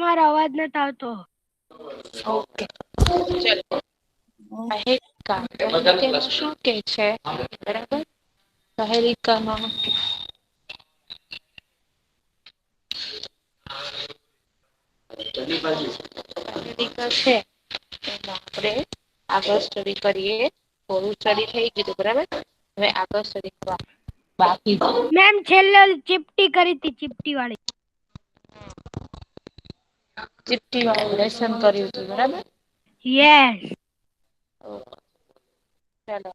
તમારો અવાજ નથી આવતો. ઓકે ચલો શું કે છે બરાબર સહેલિકામાં છે એમાં આપણે આગળ સ્ટડી કરીએ થોડું સ્ટડી થઈ ગયું બરાબર હવે આગળ સ્ટડી બાકી મેમ છેલ્લે ચીપટી કરી હતી ચીપટી વાળી ચીપટી વાળું લેસન કર્યું હતું બરાબર યસ ચાલો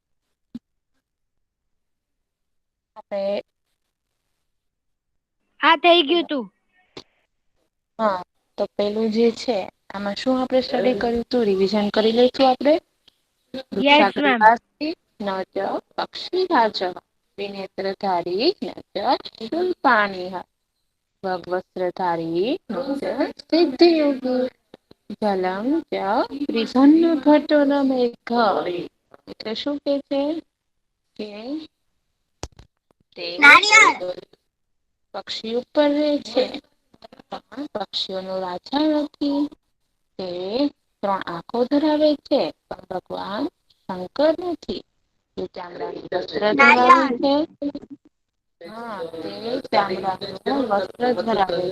આપણે હા થઈ ગયું તું હા તો પેલું જે છે આમાં શું આપણે સ્ટડી કર્યું તું રિવિઝન કરી લઈશું આપણે યસ મેમ ન પક્ષી રાજ વિનેત્રધારી પાણી ભગવસ્ત્રધારી સિદ્ધ યોગી જલમ ઘટો ન મેઘ એટલે શું કે છે કે તે પક્ષી ઉપર રહે છે પણ પક્ષીઓ ન રાજા નથી તે 3 આંખો ધરાવે છે પણ ભગવાન શંકર નથી એ ચામડાની નારિયળ હા તે ચામડાનું વસ્ત્ર ધરાવે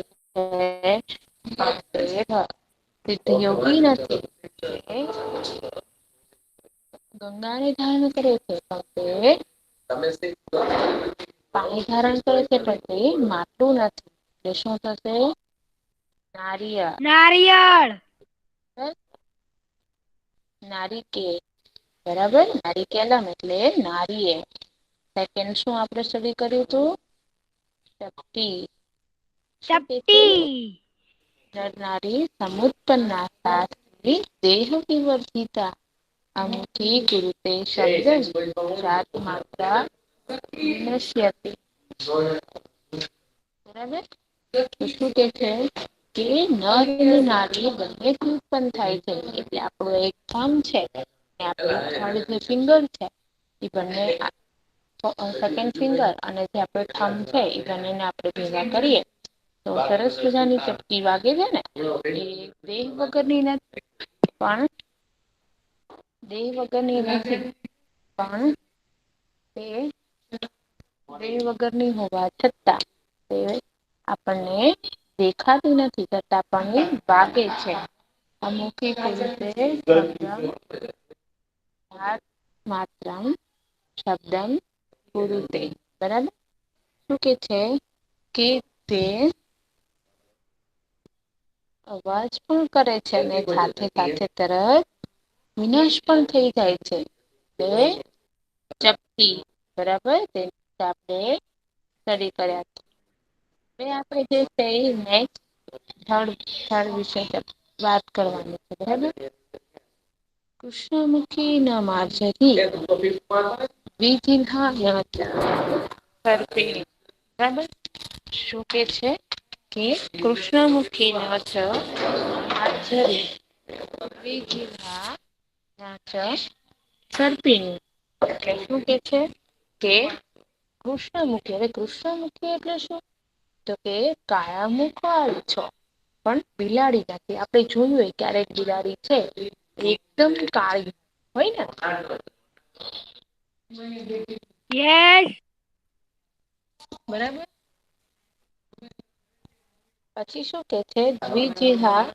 સિદ્ધ યોગી નથી ગંગાને ધારણ કરે છે પાણી ધારણ કરે છે પણ તે માટલું નથી એટલે શું થશે નારિયળ નારિયળ નારિકેળ બરાબર નારિકેલમ એટલે નારીએ સેકન્ડ શું આપણે સ્ટડી કર્યું હતું ચપટી શું કે છે ચપટી નર નારી સમુત્પન્ના દેહ વિવર્ધિતા અમુખી ગુરુતે શબ્દ જાત માત્રા નશ્યતિ બરાબર તો શું કે છે કે નર અને નારી બંનેથી ઉત્પન્ન થાય છે એટલે આપણું એક કામ છે આપડ જે ફિંગર છે એ બંને સેકન્ડ ફિંગર અને જે આપડે થમ્બ છે એ બંનેને આપણે ભેગા કરીએ તો સરસ મજાની ચપટી વાગે છે ને એ દેહ વગરની નથી પણ દેહ વગરની નથી પણ તે દેહ વગરની હોવા છતાં તે આપણને દેખાતી નથી છતાં પણ એ વાગે છે અમુખી માત્રમ શબ્દમ ગુરુતે બરાબર શું કે છે કે તે અવાજ પણ કરે છે અને સાથે સાથે તરત વિનાશ પણ થઈ જાય છે તે ચપટી બરાબર તે આપણે સ્ટડી કર્યા હવે આપણે જે છે નેક્સ્ટ થર્ડ વિષય વાત કરવાની છે બરાબર કૃષ્ણમુખી ના માર્જરી બરાબર શું કે છે કે કૃષ્ણમુખી શું કે છે કે કૃષ્ણમુખી હવે કૃષ્ણમુખી એટલે શું તો કે કાળા મુખ વાળી છો પણ બિલાડી નથી આપણે જોયું હોય ક્યારેક બિલાડી છે એકદમ કાળી હોય ને યસ બરાબર પછી શું કે છે દ્વિજિહા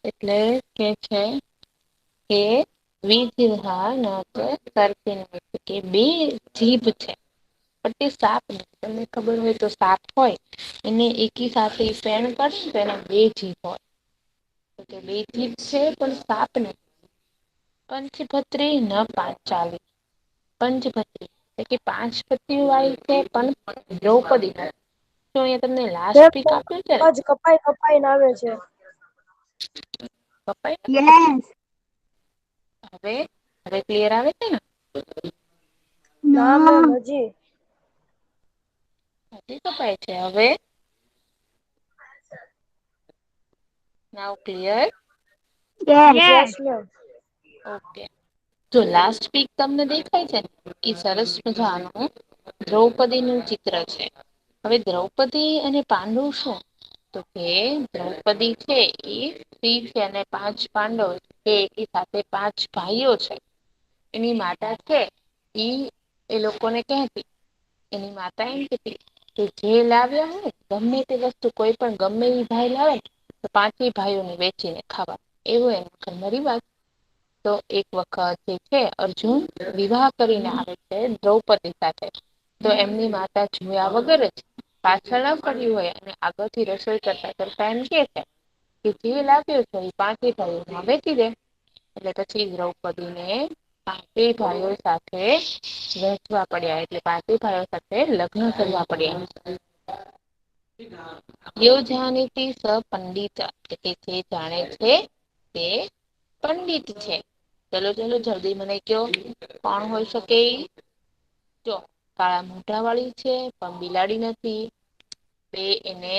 એટલે કે છે કે કે બે જીભ છે પણ તે સાપ નથી તમને ખબર હોય તો સાપ હોય એને એકી સાથે ફેણ કરશે તો એના બે જીભ હોય બે જીભ છે પણ સાપ નથી પંચભત્રી ન પાંચાલી પંચભત્રી એટલે કે 5 પત્ની વાળી છે પણ દ્રૌપદી નથી તો અહીંયા તમને લાસ્ટ વીક આપ્યું છે ને અવાજ કપાઈ આવે છે કપાઈ યસ હવે ક્લિયર આવે છે ને ના મેમ હજી હજી કપાય છે હવે નાવ ક્લિયર યસ મેમ ઓકે જો લાસ્ટ વીક તમને દેખાય છે ને એ સરસ મજાનું દ્રૌપદી નું ચિત્ર છે હવે દ્રૌપદી અને પાંડુ શું તો કે દ્રૌપદી છે એ સ્ત્રી છે અને 5 પાંડવ છે એ સાથે 5 ભાઈઓ છે. એની માતા છે એ લોકોને કહેતી એની માતા એમ કેતી કે જે લાવ્યા હોય ગમે તે વસ્તુ કોઈ પણ ગમે એ ભાઈ લાવે ને તો 5 ભાઈઓને વેચીને ખાવા એવું એમ રિવાજ. તો એક વખત જે છે અર્જુન વિવાહ કરીને આવે છે દ્રૌપદી સાથે. તો એમની માતા જોયા વગર જ પાછળ ન ફર્યું હોય અને આગળથી રસોઈ કરતા કરતા એમ કે છે કે જે લાવ્યો છે એ 5 ભાઈઓમાં વેચી દે. એટલે પછી દ્રૌપદીને 5 ભાઈઓ સાથે વેચવા પડ્યા એટલે 5 ભાઈઓ સાથે લગ્ન કરવા પડ્યા. દેવ જાનીતી સ પંડિત એટલે જે જાણે છે તે પંડિત છે. ચલો ચલો જલ્દી મને કયો કોણ હોય શકે ઈ? જો કાળા મોઢા વાળી છે પણ બિલાડી નથી. બે એને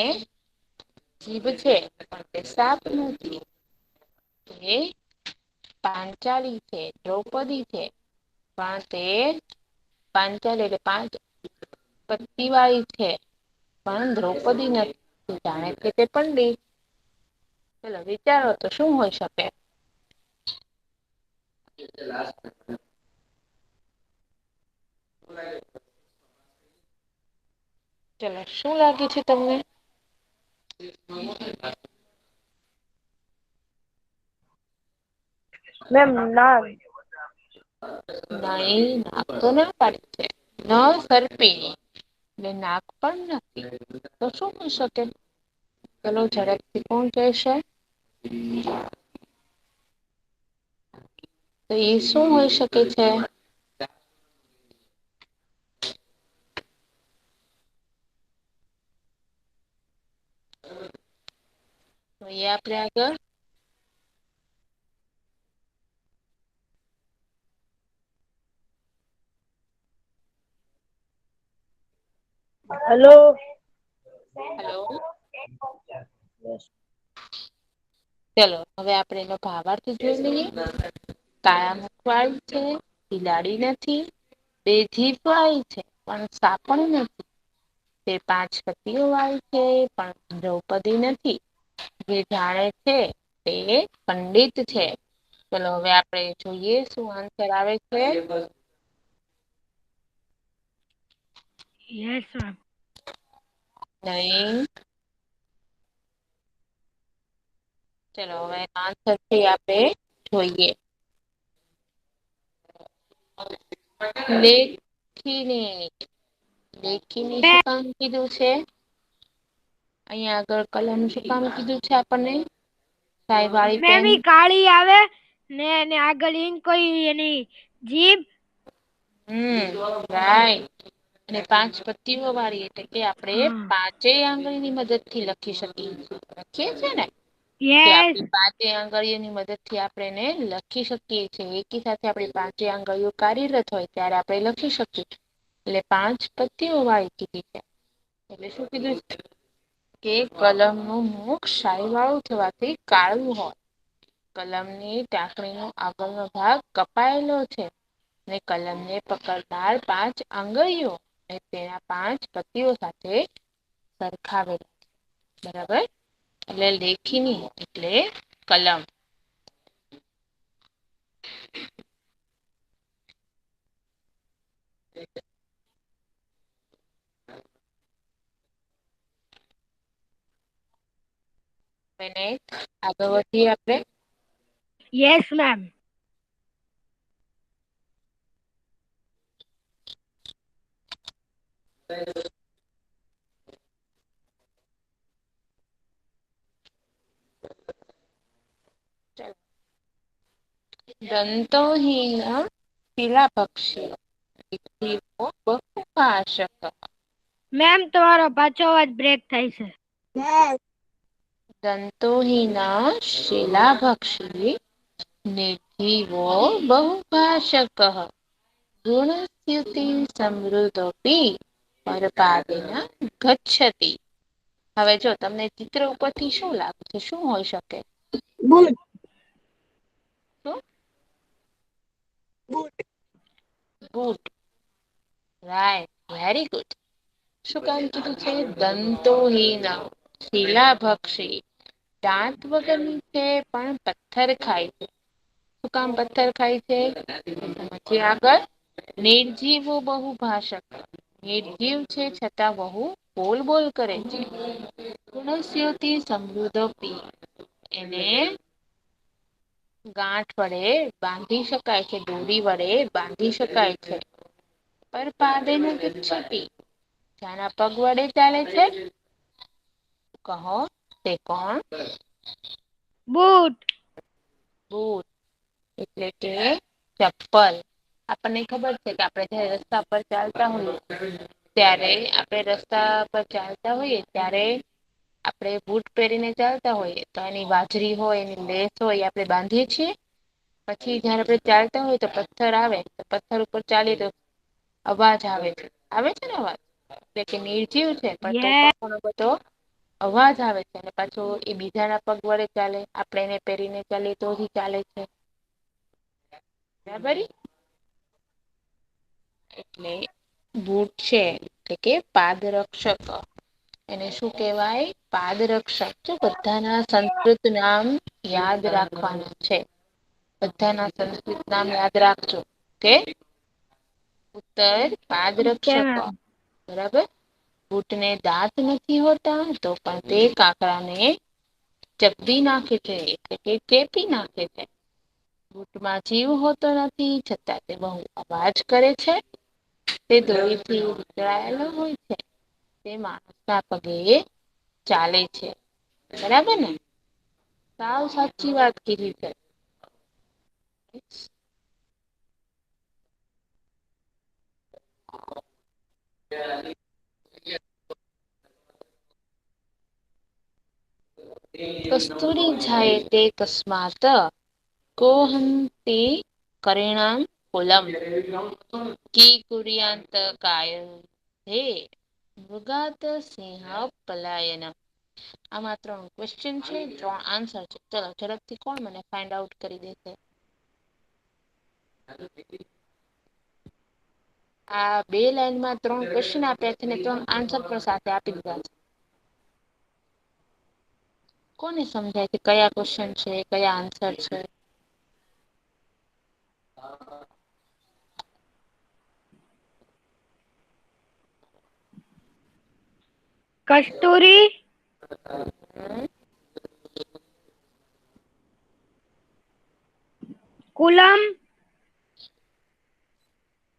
જીભ છે પણ તે સાપ નથી. એ પાંચાલી છે દ્રૌપદી છે પણ તે પાંચાલી એટલે 5 પત્ની વાળી છે. પણ દ્રૌપદી નથી જાણે કે તે પંડિત. ચલો વિચારો તો શું હોય શકે? ચલો શું લાગે છે તમને? મેમ નાગ. નહી નાગ તો ના પાડી છે ન સર્પિણી. એટલે નાગ પણ નથી તો શું હોઈ શકે? ચલો ઝડપથી કોણ કહેશે? તો એ શું હોઈ શકે છે? જોઈએ આપણે આગળ. હલો. હલો. ચલો હવે આપણે એનો ભાવાર્થ જોઈ લઈએ. કાળા મુખ વાળી છે બિલાડી નથી. બે જીભ વાળી છે પણ સાપણ નથી. તે 5 પતિઓ વાળી છે પણ દ્રૌપદી નથી. જે જાણે છે તે પંડિત છે. ચલો હવે આપણે જોઈએ શું આન્સર આવે છે. Yes ma'am. નહીં. ચલો હવે આન્સરથી આપણે જોઈએ. લેખિની લેખિની શું કામ કીધું છે? અહીંયા આગળ કલમ શું કામ કીધું છે આપણને? સાઈ વાળી મેમ પેન ઈ કાળી આવે ને એને આગળ ઈંક હોય એની જીભ. રાઈટ અને 5 પત્તીઓ વાળી એટલે કે આપણે હા 5 આંગળીની મદદથી લખી શકીએ લખીએ છે ને કે યસ આપણી 5 આંગળીઓની મદદથી આપણે એને લખી શકીએ છીએ એકી સાથે આપણી 5 આંગળીઓ કાર્યરત હોય ત્યારે આપણે લખી શકીએ એટલે 5 પત્તીઓ વાળી કીધી છે એટલે શું કીધું કે કલમનું મુખ શાઈ વાળું થવાથી કાળું હોય કલમની ટાંકણીનો આગળનો ભાગ કપાયેલો છે ને કલમને પકડનાર 5 આંગળીઓ અને તેના 5 પત્તીઓ સાથે સરખાવેલ બરાબર એટલે લેખીની એટલે કલમ એને આગળ વધીએ આપણે યસ મેમ દંતોહીન શિલાપક્ષી બહુભાષક મેમ તમારો પાછો અવાજ બ્રેક થાય છે દંતોહીના શિલાભક્ષી નિધિવો બહુભાષક ગુણસ્તુતિ સમૃદ્ધોપી પરપાદેના ગચ્છતિ હવે જો તમને ચિત્ર ઉપરથી શું લાગે છે શું હોય શકે ગુડ શું good good right very good શું કામ કીધું છે દંતોહીન શિલાભક્ષી દાંત વગરની છે પણ પથ્થર ખાય છે. શું કામ પથ્થર ખાય છે? પછી આગળ નિર્જીવો બહુ ભાષક નિર્જીવ છે છતાં બહુ બોલ બોલ કરે છે. ગુણસ્યોતિ સમૃદ્ધિ એને ગાંઠ વડે બાંધી શકાય છે, દોરી વડે બાંધી શકાય છે. પર પાદે ન ગચ્છતિ જાના પગ વડે ચાલે છે. કહો તે કોણ? બુટ. બુટ એટલે કે ચપ્પલ. આપણને ખબર છે કે આપણે જયારે રસ્તા પર ચાલતા હોઈએ ત્યારે આપણે રસ્તા પર ચાલતા હોઈએ ત્યારે આપણે બૂટ પહેરીને ચાલતા હોઈએ તો એની બાજરી હોય એની લેસ હોય આપણે બાંધીએ છીએ. પછી જયારે આપણે ચાલતા હોય તો પથ્થર આવે તો પથ્થર ઉપર ચાલી તો અવાજ આવે છે. આવે છે ને અવાજ? એટલે કે નિર્જીવ છે પણ તો યે પણ ઘણો બધો અવાજ આવે છે અને પાછો એ બીજાના પગ વડે ચાલે આપણે એને પહેરીને ચાલીએ તો જ ચાલે છે. બરાબર. એટલે બુટ છે એટલે કે પાદરક્ષક. એને શું કેહેવાય? પાદરક્ષક. બધાના સંસ્કૃત નામ યાદ રાખવાના છે. બધાના સંસ્કૃત નામ યાદ રાખજો. ઓકે. ઉત્તર ઓકે પાદરક્ષક. મેમ બરાબર. બુટને દાંત નથી હોતા તો પણ તે કાકડાને ચપવી નાખે છે એટલે કે ચેપી નાખે છે. બુટમાં જીવ હોતો નથી છતાં તે બહુ અવાજ કરે છે. તે દોરીથી વિચળાયેલો હોય છે. તે માણસના પગે ચાલે છે. બરાબર ને? સાવ સાચી વાત કીધી છે. કસ્તુરી જાયતે કસ્માત કોહંતિ કરિણામ કુલમ કી કુરિયાંત કાયન હે મૃગાત સિંહ પલાયન. આમાં 3 ક્વેશ્ચન છે, 3 આન્સર છે. ચલો ઝડપથી કોણ મને ફાઈન્ડ આઉટ કરી દેશે? આ 2 લાઈનમાં 3 ક્વેશ્ચન આપ્યા છે ને 3 આન્સર પણ સાથે આપી દીધા છે. કોને સમજાય કે કયા ક્વેશ્ચન છે, કયા આન્સર છે? કસ્તુરી કુલમ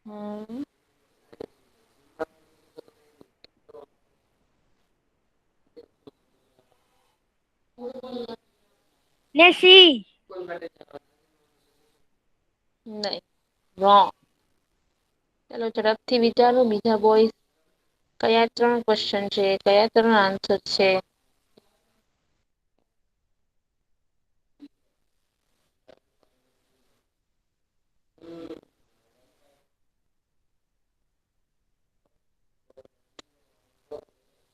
હમ. ને સિંહ. નહી રોંગ. ચાલો ઝડપથી વિચારો બીજા બોયસ. કયા 3 ક્વેશ્ચન છે, કયા 3 આન્સર છે?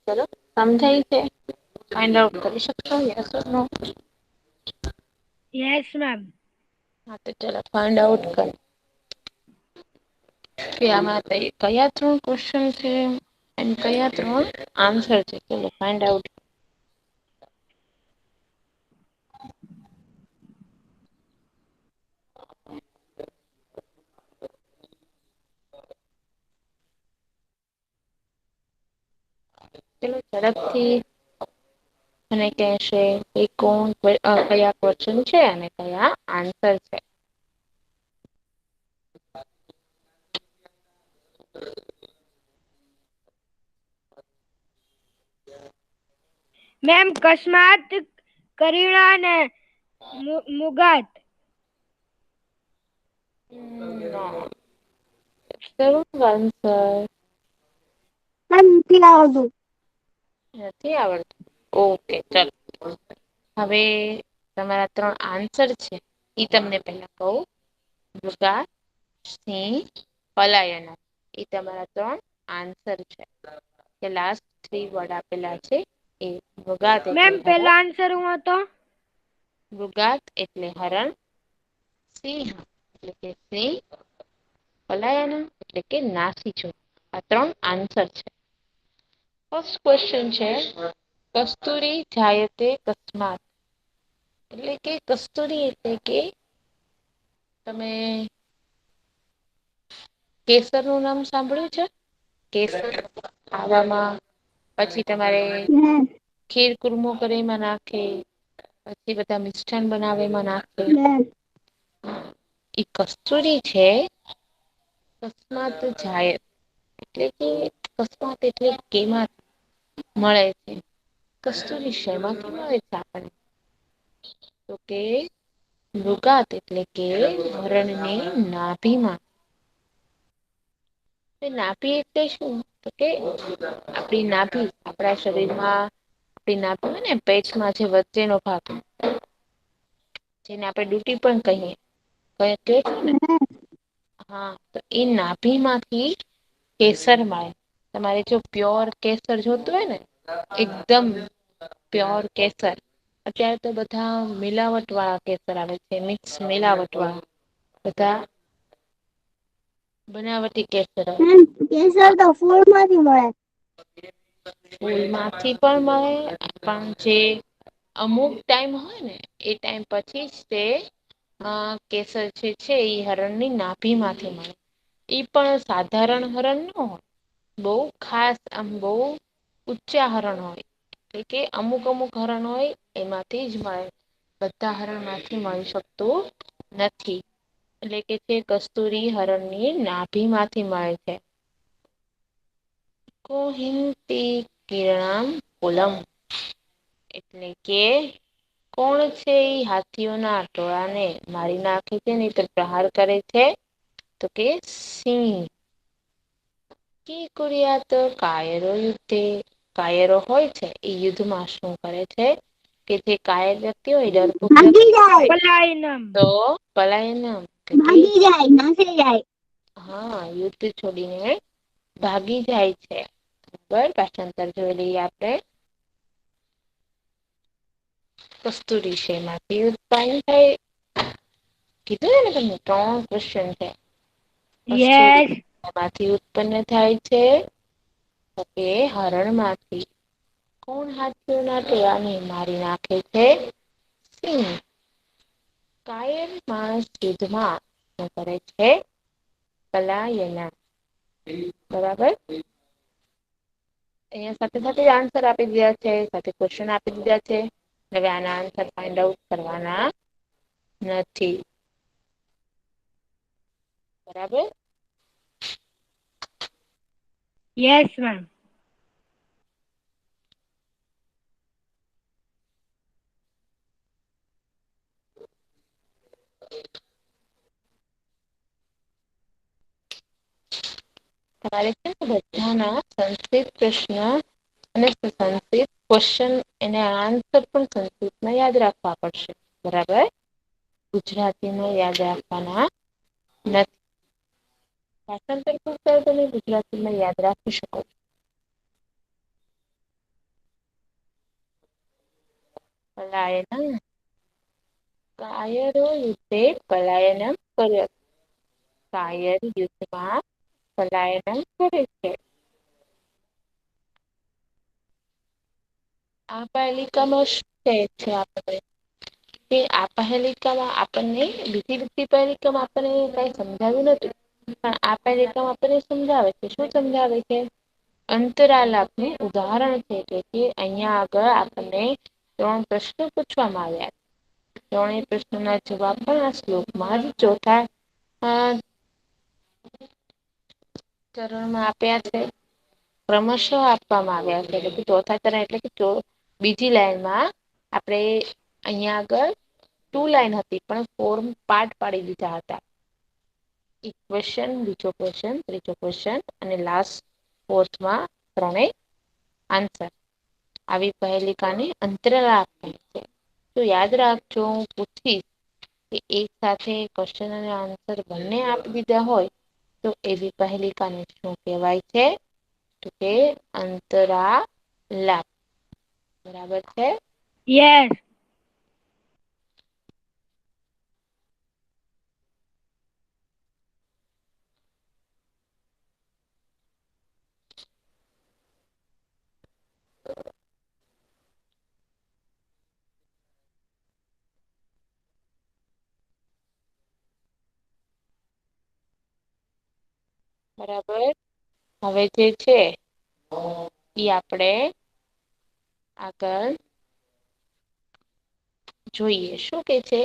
ચલો સમજાય છે? ફાઈન્ડ આઉટ કરી શકશો? Yes or no? Yes ma'am. હા તો ચાલો ફાઇન્ડ આઉટ કર. કે આમાં કયા 3 ક્વેશ્ચન છે? અને કયા 3 આન્સર છે? ચલો ફાઇન્ડ આઉટ. ચલો ઝડપથી અને કહેશે એ કોણ કયા ક્વેશ્ચન છે અને કયા આન્સર છે? મેમ કસ્માત કરિણા ને મુગાટ. નથી આવતું. નથી આવડતું. ઓકે ચાલો. હવે તમારા 3 આન્સર છે ઈ તમને પેલા કહું. મૃગા, સિંહ, પલાયન. એ તમારા 3 આન્સર છે. કે લાસ્ટ 3 વર્ડ આપેલા છે એ મૃગાત મેમ એટલે હરણ. પેલા આન્સર હું હતો મૃગાત એટલે હરણ. સિંહ એટલે કે સિંહ. પલાયન એટલે કે નાસી છોડ. આ 3 આન્સર છે. ફર્સ્ટ ક્વેશ્ચન છે કસ્તુરી જાયતે કસ્માત. એટલે કે કસ્તુરી એટલે કે તમે કેસર નું નામ સાંભળ્યું છે? કેસર ખાવામાં પછી તમારે ખીર કુરમો કરી એમાં નાખે. પછી બધા મિષ્ઠાન બનાવે એમાં નાખે. ઈ કસ્તુરી છે. કસ્માત જાય એટલે કે કસ્માત એટલે કેમાં મળે છે. કસ્તુરી શેમાંથી મળે છે આપણને? તો કે મૃગાત એટલે કે હરણની નાભીમાં. નાભી એટલે શું? તો કે આપડી નાભી આપણા શરીરમાં આપડી નાભી હોય ને પેટમાં જે વચ્ચેનો ભાગ જેને આપણે ડુટી પણ કહીએ. કે છે ને હા તો એ નાભી માંથી કેસર મળે. તમારે જો પ્યોર કેસર જોતું હોય ને એકદમ પ્યોર કેસર. અત્યારે તો બધા મિલાવટ વાળા કેસર આવે છે. મિક્સ મિલાવટ વાળા. બધા બનાવટી કેસર આવે. કેસર તો ફૂલ માંથી મળે. ફૂલમાંથી પણ મળે પણ જે અમુક ટાઈમ હોય ને એ ટાઈમ પછી જ તે કેસર જે છે એ હરણની નાભી માંથી મળે. ઈ પણ સાધારણ હરણ ન હોય. બહુ ખાસ આમ બહુ ઉચ્ચા હરણ હોય. એટલે કે અમુક અમુક હરણ હોય એમાંથી જ મળે. બધા હરણ માંથી મળી શકતું નથી. એટલે કે તે કસ્તુરી હરણની નાભી માંથી મળે છે. કોહિનૂટી કિરણમ કુલમ. એટલે કે કોણ છે એ હાથીઓના ટોળા ને મારી નાખે છે નહી તો પ્રહાર કરે છે? તો કે સિંહ. કે કુરિયા તો કાયરો યુધ્ધે. કાયરો હોય છે એ યુદ્ધમાં શું કરે છે? કે જે કાયર વ્યક્તિ હોય ડરપોક ભાગી વ્યક્તિ જાય. હોય પલાયનમ. તો પલાયનમ ભાગી જાય નાસી જાય. હા યુદ્ધ છોડીને ભાગી જાય છે. બરાબર પાછળ જોઈ લઈએ આપણે. કસ્તુરી છે એમાંથી ઉત્પન્ન થાય. કીધું ને તમને 3 ક્વેશ્ચન છે. કસ્તુરી યસ. એમાંથી ઉત્પન્ન થાય છે. તો કે હરણમાંથી. કોણ હાથીઓના ટોળાને મારી નાખે છે? સિંહ. કાયર માણસ યુદ્ધમાં શું કરે છે? પલાયના. બરાબર. અહીંયા સાથે સાથે આન્સર આપી દીધા છે. સાથે ક્વેશ્ચન આપી દીધા છે. હવે આના આન્સર ફાઈન્ડ આઉટ કરવાના નથી. બરાબર. Yes ma'am. તમારે છે ને બધાના સંસ્કૃત પ્રશ્ન અને સંસ્કૃત ક્વેશ્ચન એના આન્સર પણ સંસ્કૃતમાં યાદ રાખવા પડશે. બરાબર. ગુજરાતીમાં યાદ રાખવાના નથી. ભાષાંતર કરતા હોય તમે ગુજરાતીમાં યાદ રાખી શકો છો. પલાયના. કાયરો યુદ્ધે પલાયનમ કર્યા. કાયર યુદ્ધમાં પલાયનમ કરે છે. આ પહેલિકમાં શું કહે છે આપણે? કે આ પહેલિકમાં આપણને બીજી પહેલિકમાં આપણને કઈ સમજાવ્યું નથી. પણ આ પહેલિકમાં આપણને સમજાવે છે. શું સમજાવે છે? અંતરાલ આપનું ઉદાહરણ છે કે અહિયાં આગળ આપણને 3 પ્રશ્નો પૂછવામાં આવ્યા. ત્રણેય પ્રશ્નોના જવાબ પણ આ શ્લોકમાં જ ચોથા ચરણમાં આપ્યા છે. ક્રમશઃ આપવામાં આવ્યા છે. એટલે ચોથા ચરણ એટલે કે બીજી લાઈનમાં આપણે અહિયાં આગળ 2 લાઈન હતી પણ 4 પાર્ટ પાડી દીધા હતા. એક ક્વેશ્ચન, બીજો ક્વેશ્ચન, ત્રીજો ક્વેશ્ચન અને લાસ્ટ ફોર્થમાં ત્રણેય આન્સર. આવી પહેલિકાને અંતરાલ આપે છે. તો યાદ રાખજો હું પૂછીશ કે એક સાથે ક્વેશ્ચન અને આન્સર બંને આપી દીધા હોય તો એવી પહેલિકાને શું કહેવાય છે? તો કે અંતરાલાપ. બરાબર છે? યસ. બરાબર. હવે જે છે ઈ આપણે આગળ જોઈએ. શું કે છે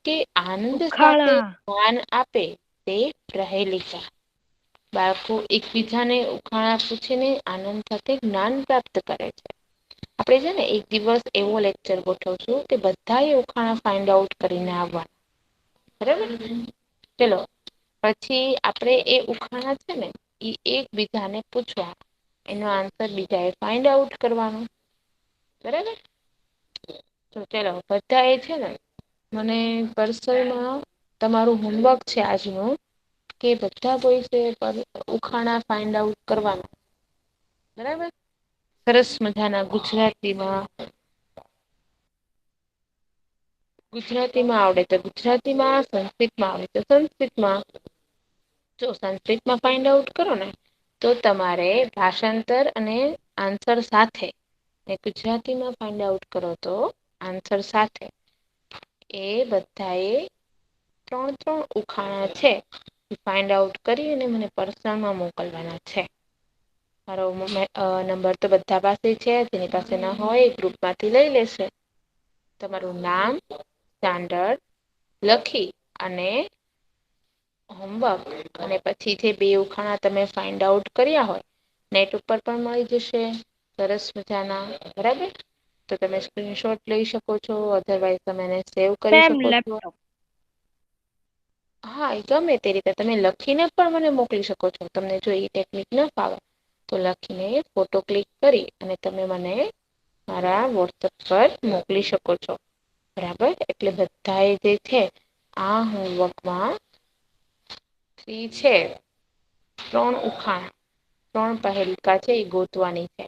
કે આનંદ સાથે ઉખાણા જ્ઞાન આપે તે પ્રહેલિકા. બાળકો એકબીજાને ઉખાણા પૂછીને આનંદ સાથે જ્ઞાન પ્રાપ્ત કરે છે. આપણે છે ને એક દિવસ એવો લેક્ચર ગોઠવશું કે બધા એ ઉખાણા ફાઈન્ડ આઉટ કરીને આવવા. બરાબર. ચલો પછી આપણે એ ઉખાણા છે ને ઈ એકબીજાને પૂછવા. એનો આન્સર બીજા એ ફાઈન્ડ આઉટ કરવાનો. બરાબર. તો ચાલો બધા એ છે ને મને પર્સનમાં તમારું હોમવર્ક છે આજનું કે બધા બોયઝે ઉખાણા ફાઈન્ડ આઉટ કરવાના. બરાબર. સરસ મજાના ગુજરાતીમાં ગુજરાતીમાં આવડે તો ગુજરાતીમાં, સંસ્કૃતમાં આવડે તો સંસ્કૃતમાં. જો સંસ્કૃતમાં ફાઈન્ડ આઉટ કરો ને તો તમારે ભાષાંતર અને આન્સર સાથે ને ગુજરાતીમાં ફાઈન્ડ આઉટ કરો તો આન્સર સાથે એ બધાએ 3 ઉખાણા છે. ફાઈન્ડ આઉટ કરી અને મને પર્સનમાં મોકલવાના છે. મારો નંબર તો બધા પાસે છે. જેની પાસે ના હોય એ ગ્રુપમાંથી લઈ લેશે. તમારું નામ, સ્ટાન્ડર્ડ લખી અને હોમવર્ક અને પછી જે 2 ઉખાણા તમે ફાઈન્ડ આઉટ કર્યા હોય નેટ ઉપર પણ મળી જશે. સરસ મજાના. બરાબર. તો તમે સ્ક્રીનશોટ લઈ શકો છો. અધરવાઈઝ તમે એને સેવ કરી સેમ શકો છો. લેપટોપ હા, એ ગમે તે રીતે તમે લખીને પણ મને મોકલી શકો છો. તમને જો એ ટેકનિક ના ફાવે તો લખીને ફોટો ક્લિક કરી અને તમે મને મારા વોટ્સએપ પર મોકલી શકો છો. બરાબર. એટલે બધા એ જે છે આ હોમવર્કમાં ઈ છે 3 ઉખાણા 3 પહેલિકા છે એ ગોતવાની છે.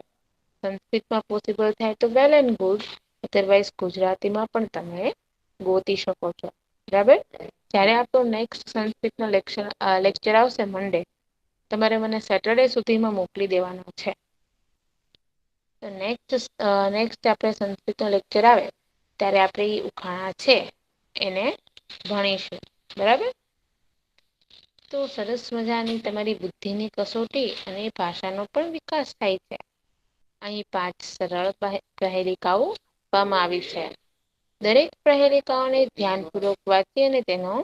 સંસ્કૃતમાં પોસિબલ થાય તો વેલ એન્ડ ગુડ. અધરવાઈઝ ગુજરાતીમાં પણ તમે ગોતી શકો છો. બરાબર. જ્યારે આપણો નેક્સ્ટ સંસ્કૃતનો લેક્ચર આવશે મંડે તમારે મને સેટરડે સુધીમાં મોકલી દેવાનો છે. નેક્સ્ટ આપણે સંસ્કૃતનો લેક્ચર આવે ત્યારે આપણે એ ઉખાણા છે એને ભણીશું. બરાબર. તો સરસ મજાની તમારી બુદ્ધિની કસોટી અને ભાષાનો પણ વિકાસ થાય છે. અહીં 5 સરળ પ્રહેલિકાઓ આપવામાં આવી છે. દરેક પ્રહેલિકાઓને ધ્યાનપૂર્વક વાંચી અને તેનો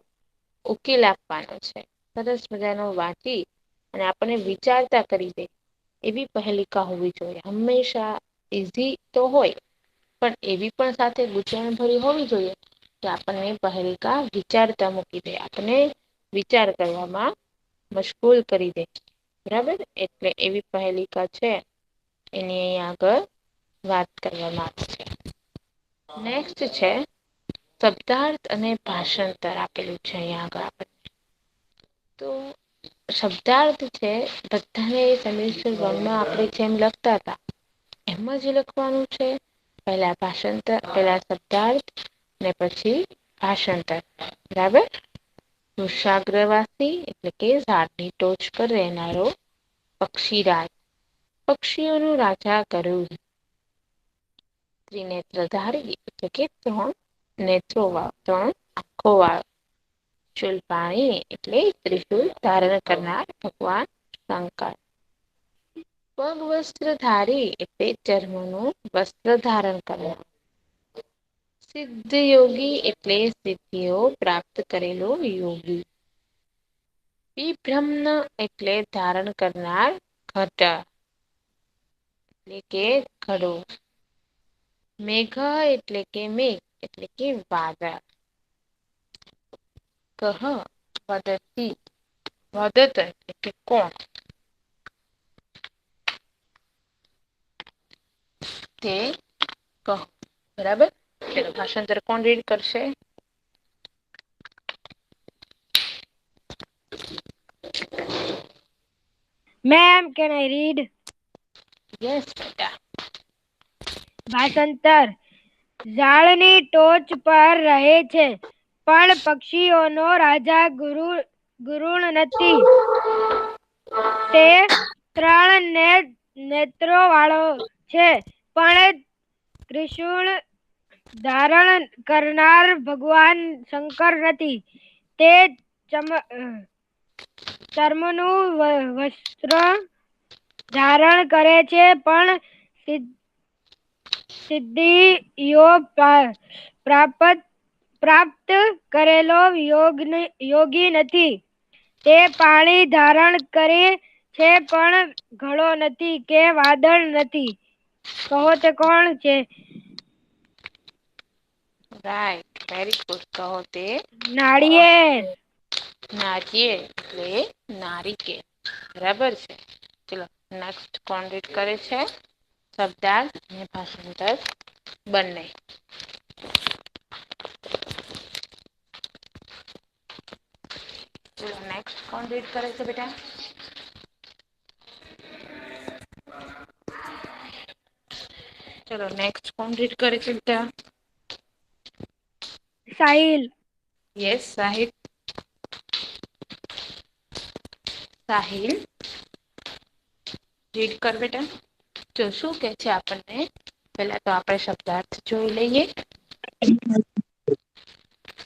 ઉકેલ આપવાનો છે. સરસ મજાનો વાંચી અને આપણને વિચારતા કરી દે એવી પહેલિકા હોવી જોઈએ. હંમેશા ઈઝી તો હોય પણ એવી પણ સાથે ગૂંચવણભરી હોવી જોઈએ કે આપણને પહેલિકા વિચારતા મૂકી દે. આપને વિચાર કરવામાં મશગુલ કરી દે. બરાબર. એટલે એવી પહેલિકા છે એની અહીં આગળ વાત કરવામાં આવે છે. નેક્સ્ટ છે શબ્દાર્થ અને ભાષાંતર આપેલું છે અહીંયા આગળ આપણે. તો શબ્દાર્થ છે બધાને સેમેસ્ટર 1 માં આપણે જેમ લખતા હતા એમ જ લખવાનું છે. પહેલા ભાષાંતર, પહેલા શબ્દાર્થ ને પછી ભાષાંતર. બરાબર. વૃષાગ્રવાસી એટલે કે ઝાડની ટોચ પર રહેનારો પક્ષીરાજ. પક્ષીઓનું રાજા ગરુડ. ત્રિનેત્રધારી એટલે કે 3 નેત્રો વાળો, 3 આંખો વાળો. શૂલપાણી એટલે ત્રિશુલ ધારણ કરનાર ભગવાન શંકર. પગ વસ્ત્રધારી એટલે ચર્મનું વસ્ત્ર ધારણ કરનાર. સિદ્ધ યોગી એટલે સિદ્ધિઓ પ્રાપ્ત કરેલો યોગી. વિબ્રહ્મન એટલે ધારણ કરનાર ઘટા. એટલે કે ઘડો. મેઘ એટલે કે મેઘ એટલે કે વાદળ. કહ વદતી વદત એટલે કોણ. તે કહો. બરાબર. તેનું ભાષાંતર કોણ રીડ કરશે? Ma'am can I read? Yes બેટા. ભાષાંતર. ઝાડની ટોચ પર રહે છે પણ પક્ષીઓનો રાજા ગરુડ નથી. તે 3 નેત્રો વાળો છે પણ ત્રિશૂળ ધારણ કરનાર ભગવાન શંકર નથી. તે ચર્મનું વસ્ત્ર ધારણ કરે છે, પણ સિદ્ધિ યોગ પ્રાપ્ત કરેલો યોગી નથી. તે પાણી ધારણ કરે છે, પણ ઘડો નથી કે વાદળ નથી. કહો તે કોણ છે? Right, very good. કહો તે નાળિયેર. નારિયેળ એટલે નારિકેળ. બરાબર છે. ચલો નેક્સ્ટ કોણ રીડ કરે છે? શબ્દાર્થ અને ભાષાંતર બંને. ચલો નેક્સ્ટ કોણ રીડ કરે છે બેટા? ચલો નેક્સ્ટ કોણ રીડ કરે છે બેટા? સાહિલ. યસ સાહિલ. સાહિલ રીડ કર બેટા. જો શું કે છે આપણને, પેલા તો આપણે શબ્દાર્થ જોઈ લઈએ.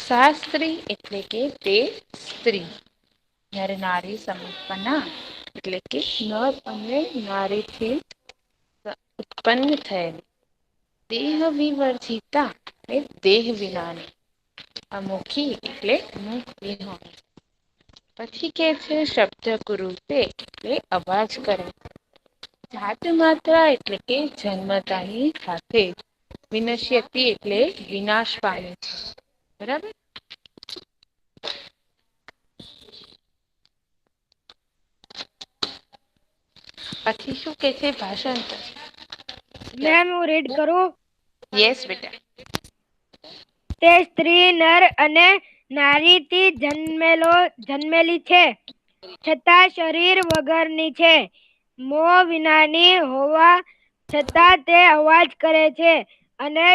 શાસ્ત્રી એટલે કે તે સ્ત્રી. જ્યારે નારી સમપન્ના એટલે કે નર અને નારીથી ઉત્પન્ન થયેલ. દેહ વિવર્જિતા એ દેહ વિનાની. અમુખી એટલે મુખ વિહોણી. પછી કે છે શબ્દ ગુરુપે એટલે અવાજ કરે. જાત માત્રા એટલે કે જન્મતાની સાથે જ. વિનશ્યતિ એટલે વિનાશ પામે છે. બરાબર. પછી શું કે છે ભાષાંતર? મેમ હું રીડ કરું? યસ બેટા. તે સ્ત્રી નર અને નારીથી જન્મેલી છે. છતાં શરીર વગરની છે. મોહ વિનાની હોવા છતાં તે અવાજ કરે છે અને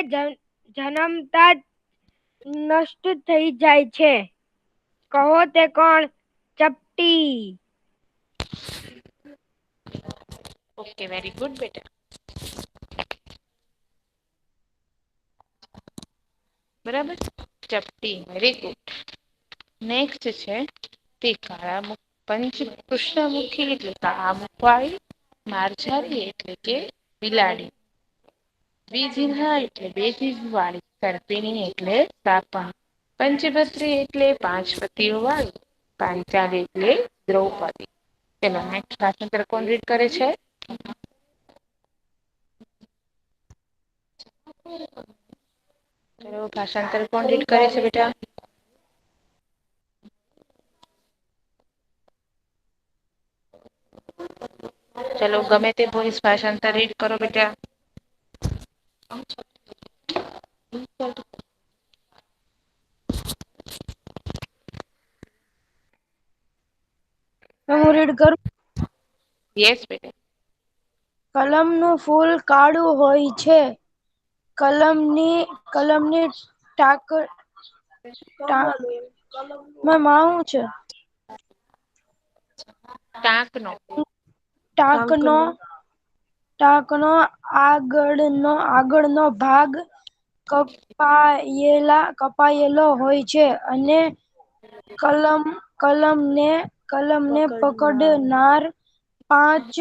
જન્મતા નષ્ટ થઈ જાય છે. કહો તે કોણ? ચપટી. ઓકે વેરી ગુડ બેટા. બરાબર. ચપટી વેરી ગુડ. નેક્સ્ટ છે તે કાળા પંચ કૃષ્ણમુખી એટલે કાળા મુખ વાળી. માર્જારી એટલે કે બિલાડી. દ્વિજિહ્વા એટલે બે જીભ વાળી. સર્પિણી એટલે સાપણ. પંચભદ્રી એટલે પાંચ પતિઓ વાળી. પાંચાલી એટલે દ્રૌપદી. ચલો નેક્સ્ટ ભાષાંતર કોણ રીડ કરે છે? ચલો ભાષાંતર કોણ રીડ કરે છે બેટા? ચલો ગમે તે બોઈસ ભાષાંતર રીડ કરો બેટા. હું રીડ કરું? યસ બેટા. કલમનું ફૂલ કાળું હોય છે. કલમની માં છે. ટાંકનો. ટાંકનો આગળનો ભાગ કપાયેલો હોય છે અને કલમને પકડનાર પાંચ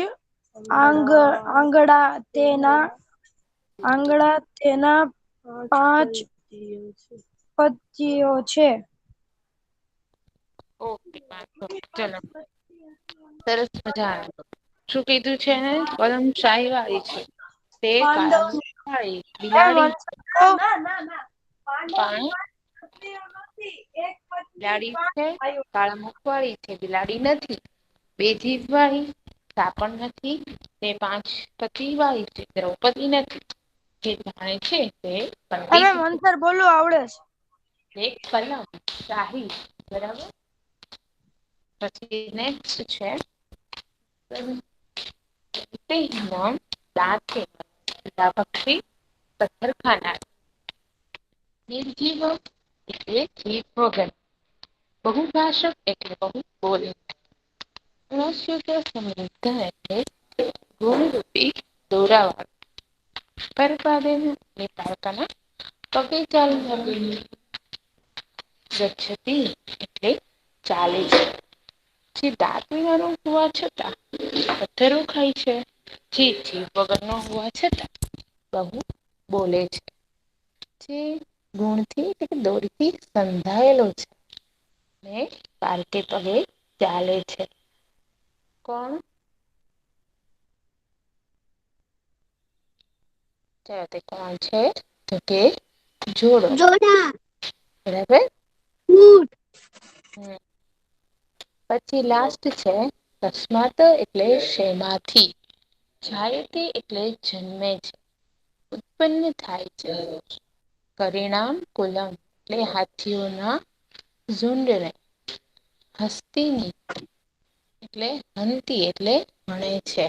આંગળા તેના પાંચ પત્નીઓ છે. ઓકે ચલો સરસ મજા. શું કીધું છે એને? કલમ શાહી વાળી છે. તે કાળા બિલાડી પણ બિલાડી છે. કાળા મુખ વાળી છે. બિલાડી નથી. બે જીભ વાળી. સાપણ નથી. તે પાંચ પતિ વાળી છે. દ્રૌપદી નથી. જે જાણે છે તે પંડિત છે. બોલું આવડે છે. એક કલમ શાહી. બરાબર. પછી નેક્સ્ટ છે. પક્ષી પથ્થરખાના. નિર્જીવ એટલે જીવ વગર. બહુભાષક એટલે બહુ બોલે. સમૃદ્ધ એટલે ગુણરૂપી દોરાવાળું. પગે ચાલનારું. ગચ્છતિ એટલે ચાલે છે. જે દાંત વિનાનો હોવા છતાં પથ્થરો ખાય છે. જે જીભ વગર નો હોવા છતાં બહુ બોલે છે. જે ગુણથી કે દોરથી સંધાયેલો છે. ને પાલકે પગે ચાલે છે. કોણ? તે કોણ છે? તો કે જોડો. બરાબર. ઊંટ. હમ. પછી લાસ્ટ છે અકસ્માત એટલે શેમાંથી. જાય તે એટલે જન્મે છે. ઉત્પન્ન થાય છે. પરિણામ કુલમ એટલે હાથીઓના ઝુંડને. હસ્તીની એટલે હંતી એટલે વણે છે.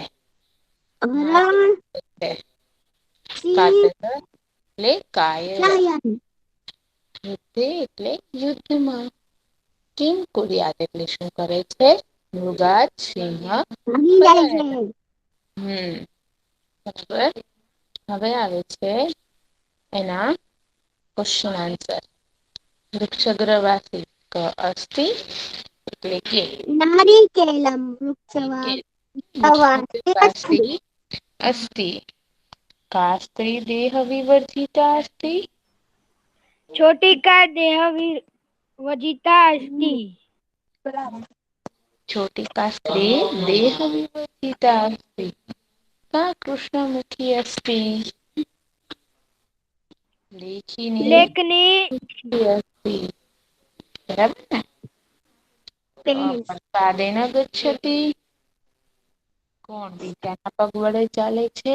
એટલે કાયર. યુધ્ધે એટલે યુદ્ધમાં. કિંગ કુરિયાત એટલે શું કરે છે? મૃગાજ સિંહ બરાબર. હવે આવે છે એના ક્વેશ્ચન આન્સર. વૃક્ષગ્રવાસી ક અસ્તિ એટલે કે નારિકેલમ વૃક્ષવાસી અસ્તિ. કા સ્ત્રી દેહ વિવર્જિતા અસ્તિ. છોટી કા દેહ વજીતા અસ્તિ. છોટી કા સ્ત્રી દેહ વિવર્જિતા અસ્તિ. કા કૃષ્ણમુખી અસ્તિ. લેખીની લેકની બરાબર ને. પાદેન ગચ્છતિ. કોણ બીજાના પગ વડે ચાલે છે?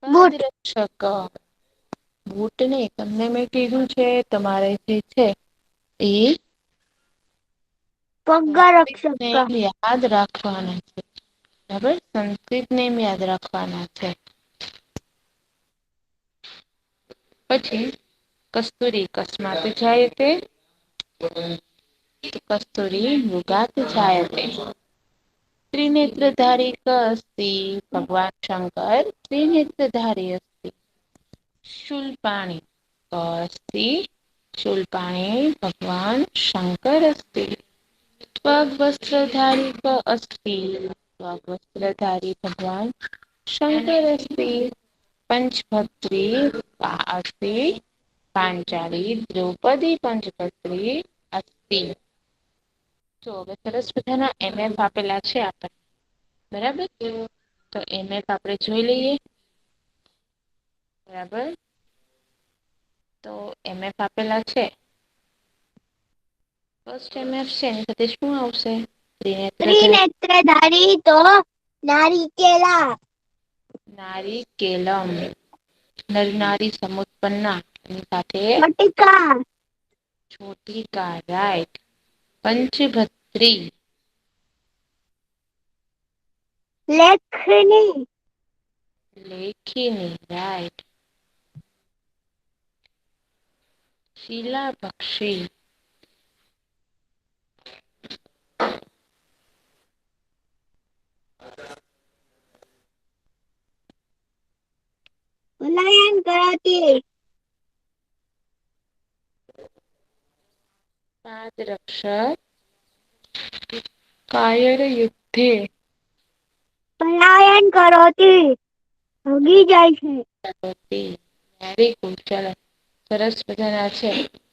બુટ પાદરક્ષક. બુટ ને તમને મેં કીધું છે તમારે જે છે એ પગ્ગા રક્ષક યાદ રાખવાના છે. બરાબર સંસ્કૃત નેમ યાદ રાખવાના છે. પછી કસ્તુરી અકસ્માત જાયતે. કસ્તુરી મૃગાત જાયતે. ત્રિનેત્રધારી ક અસ્તિ ભગવાન શંકર ત્રિનેત્રધારી અસ્તિ. શૂલપાણી ક અસ્તિ. શૂલપાણી ભગવાન શંકર અસ્તિ. વસ્ત્રધારી ક અસ્તિ. વસ્ત્રધારી ભગવાન શંકર અસ્તિ. પંચભત્રી કા અસ્તિ. પાંચાલી દ્રૌપદી પંચપત્રી અસ્તિ. તો હવે સરસ મજાના એમ આપેલા છે આપણે. બરાબર તો એમપ આપણેે જોઈ લઈએ. બરાબર. તો એમએફ આપેલા છે. ફર્સ્ટ એમએફ છે એની સાથે શું આવશે? ત્રિનેત્રધારી તો નારિકેલા. નારિકેલમ નર નારી સમુત્પન્ના એની સાથે બટાકા છોટી કા રાઈટ પંચભત્રી લેખની લેખીની રાઈટ શીલા પક્ષી પલાયન કરતી પાદરક્ષક કાયર યુદ્ધે પલાયન કરોતી ભાગી જાય છે. વેરી ગુડ ચાલો સરસ મજાના છે.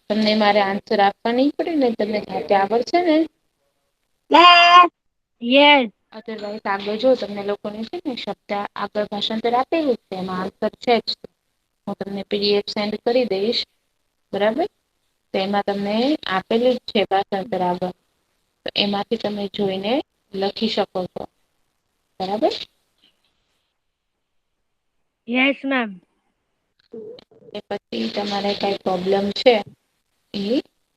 તમને મારે આન્સર આપવા નહી પડે ને તમને જાતે આવડશે ને યસ અદરવાઈઝ આગળ જો તમને લોકોને છે ને શબ્દ આગળ ભાષાંતર આપેલું છે એમાં આન્સર છે જ હું તમને પીડીએફ સેન્ડ કરી દઈશ બરાબર તો એમાં તમને આપેલું જ છે ભાષાંતર આગળ તો એમાંથી તમે જોઈને લખી શકો છો બરાબર યસ મેમ પછી તમારે કઈ પ્રોબ્લેમ છે એ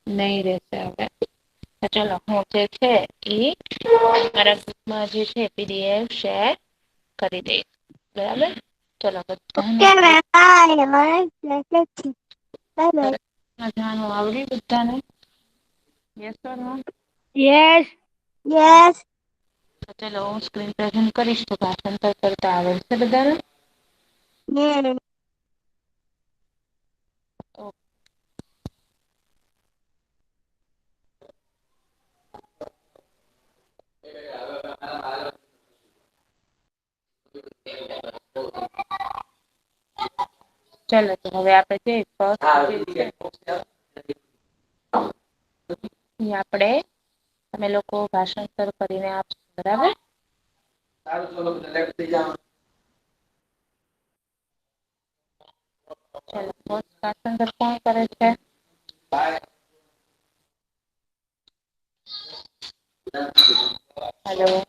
નહી રહેશે હવે ચાલો હું જે છે એ મારા ગ્રુપમાં જે છે પીડીએફ શેર કરી દઈશ બરાબર ચલો બધાને ઓકે મેમ બાય બાય મજાનું આવડ્યું બધાને yes or no yes yes ચાલો હું સ્ક્રીન પ્રેઝન્ટ કરીશ તો ભાષાંતર કરતા આવડશે બધાને યસ ઓકે ચાલો તો હવે આપણે જે આપડે તમે લોકો ભાષણ કરીને આપશો બરાબર. ચાલો કોણ કરે છે. હલો.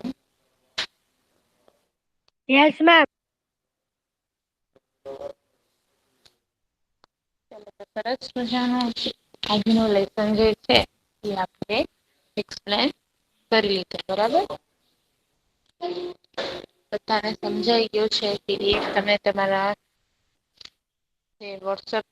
Yes ma'am. સરસ મજાનો આજનો લેસન જે છે એ આપણે એક્સપ્લેન કરી લીધું બરાબર. બધાને સમજાઈ ગયું છે કે તમે તમારા વોટ્સઅપ